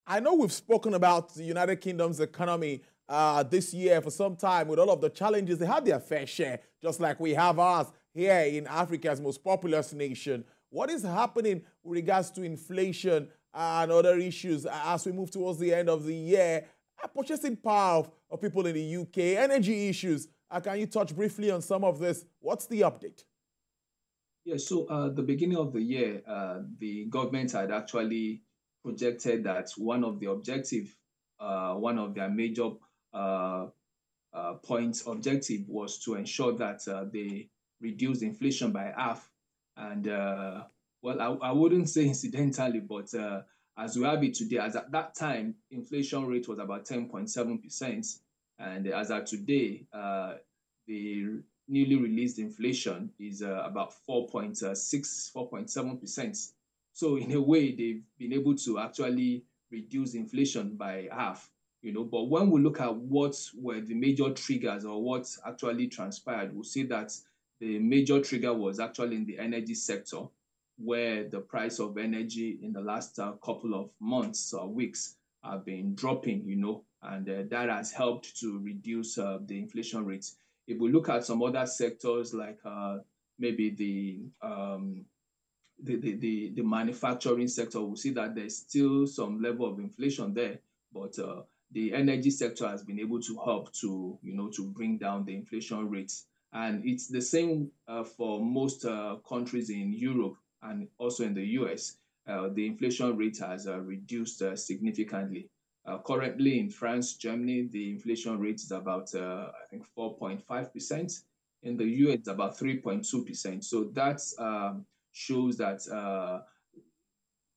I know we've spoken about the United Kingdom's economy this year for some time with all of the challenges. They had their fair share, just like we have ours here in Africa's most populous nation. What is happening with regards to inflation and other issues as we move towards the end of the year? Purchasing power of people in the UK, energy issues. Can you touch briefly on some of this? What's the update? Yeah, so the beginning of the year, the government had actually projected that one of the one of their major points objective was to ensure that they reduce inflation by half. And well, I wouldn't say incidentally, but as we have it today, as at that time, inflation rate was about 10.7%. And as at today, the newly released inflation is about 4.6, 4.7%. So in a way, they've been able to actually reduce inflation by half. But when we look at what were the major triggers or what actually transpired, we'll see that the major trigger was actually in the energy sector, where the price of energy in the last couple of months or weeks have been dropping, and that has helped to reduce the inflation rate. If we look at some other sectors like maybe the manufacturing sector, we'll see that there's still some level of inflation there, but the energy sector has been able to help to bring down the inflation rates. And it's the same for most countries in Europe and also in the US. The inflation rate has reduced significantly. Currently in France, Germany, the inflation rate is about, I think, 4.5%. In the US, it's about 3.2%. So that shows that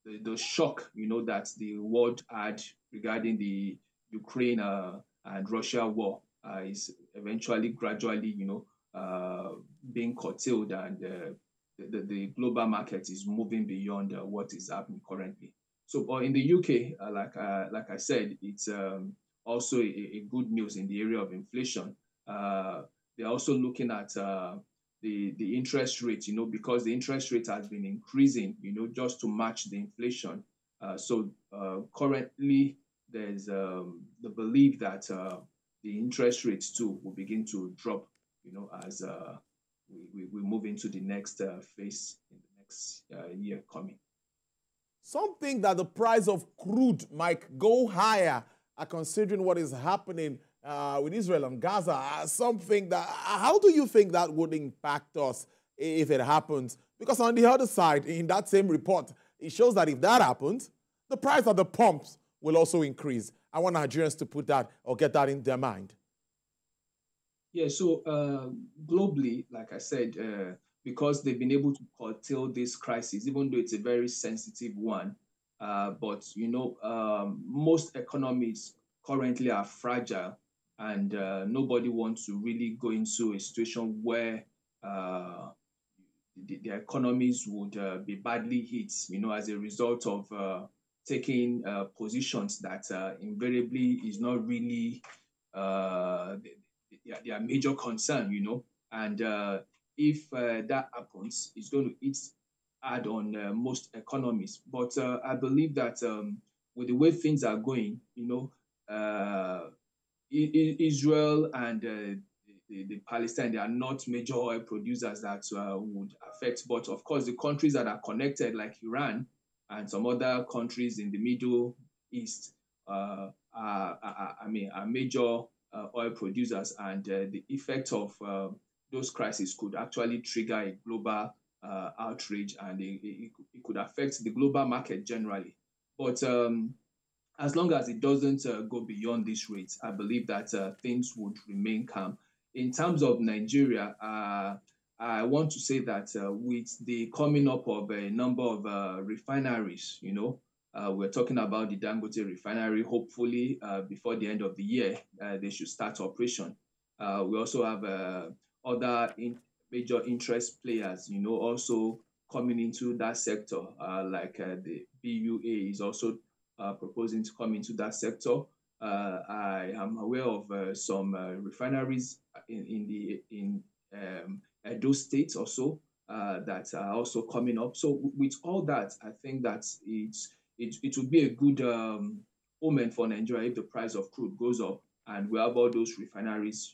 the shock, that the world had regarding the Ukraine and Russia war is eventually gradually, being curtailed, and the global market is moving beyond what is happening currently. So in the UK, like I said, it's also a good news in the area of inflation. They're also looking at the interest rate, because the interest rate has been increasing, just to match the inflation. So currently, there's the belief that the interest rates too will begin to drop, as we move into the next phase in the next year coming. Something that the price of crude might go higher, considering what is happening with Israel and Gaza. Something that, how do you think that would impact us if it happens? Because on the other side, in that same report, it shows that if that happens, the price of the pumps will also increase. I want Nigerians to put that or get that in their mind. Yeah, so globally, like I said, because they've been able to curtail this crisis, even though it's a very sensitive one, but most economies currently are fragile, and nobody wants to really go into a situation where the economies would be badly hit, as a result of taking positions that invariably is not really their major concern, and if that happens, it's going to add on most economies. But I believe that with the way things are going, Israel and the Palestine, they are not major oil producers that would affect. But of course, the countries that are connected, like Iran and some other countries in the Middle East, are major oil producers, and the effect of those crises could actually trigger a global outrage, and it could affect the global market generally. But as long as it doesn't go beyond this rate, I believe that things would remain calm. In terms of Nigeria, I want to say that with the coming up of a number of refineries, we're talking about the Dangote refinery. Hopefully, before the end of the year, they should start operation. We also have other major interest players, also coming into that sector, like the BUA is also proposing to come into that sector. I am aware of some refineries in Edo State also that are also coming up. So with all that, I think that it would be a good omen for Nigeria if the price of crude goes up and we have all those refineries,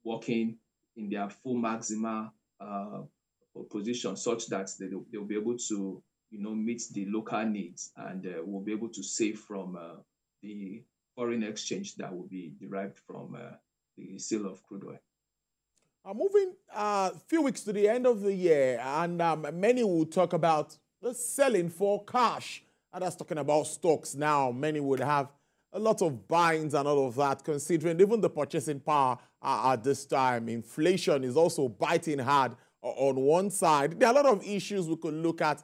working in their full maxima position, such that they'll be able to, meet the local needs, and will be able to save from the foreign exchange that will be derived from the sale of crude oil. Moving a few weeks to the end of the year, and many will talk about the selling for cash. And that's talking about stocks now. Many would have a lot of buyings and all of that, considering even the purchasing power at this time. Inflation is also biting hard on one side. There are a lot of issues we could look at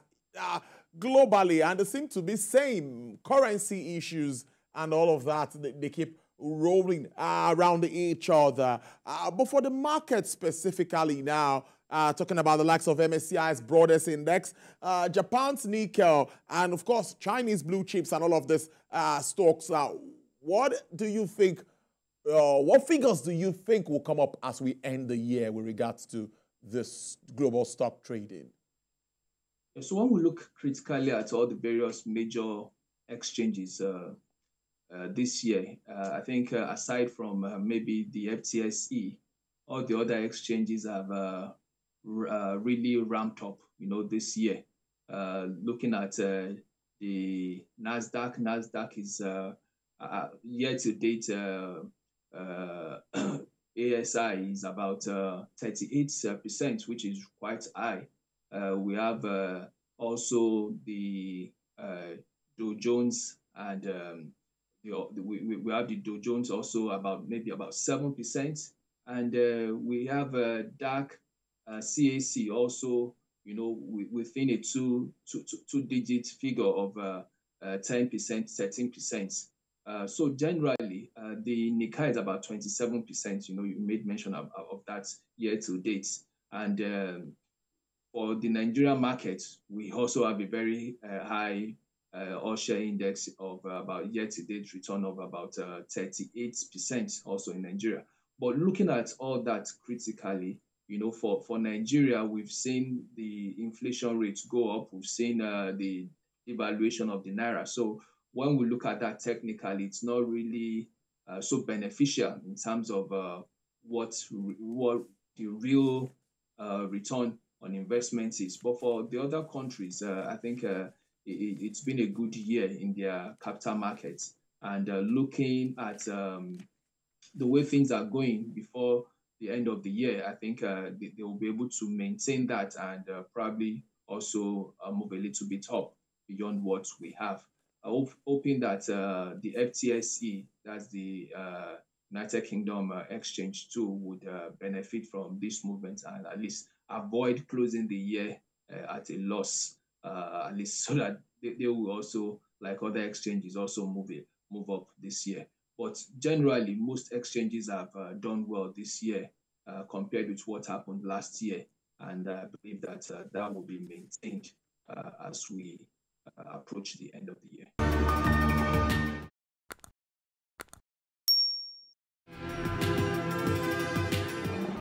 globally, and they seem to be same currency issues and all of that. They keep rolling around each other. But for the market specifically now, talking about the likes of MSCI's broadest index, Japan's nickel, and of course, Chinese blue chips and all of this stocks. What do you think, what figures do you think will come up as we end the year with regards to this global stock trading? So when we look critically at all the various major exchanges this year, I think aside from maybe the FTSE, all the other exchanges have really ramped up, this year. Looking at the Nasdaq is year to date. ASI is about 38%, which is quite high. We have also the Dow Jones, and we have the Dow Jones also maybe about 7%, and we have DAC, CAC also, within a two-digit figure of 10%, 13%. So generally, the Nikkei is about 27%. You made mention of that year to date, and for the Nigerian market, we also have a very high all-share index of about year-to-date return of about 38% also in Nigeria. But looking at all that critically, for Nigeria, we've seen the inflation rates go up. We've seen the devaluation of the Naira. So when we look at that technically, it's not really so beneficial in terms of what the real return on investment is. But for the other countries, I think it's been a good year in their capital markets. And looking at the way things are going before the end of the year, I think they will be able to maintain that and probably also move a little bit up beyond what we have. Hoping that the FTSE, that's the United Kingdom exchange too, would benefit from this movement and at least avoid closing the year at a loss, at least so that they will also, like other exchanges, also move up this year. But generally, most exchanges have done well this year compared with what happened last year, and I believe that that will be maintained as we approach the end of the year.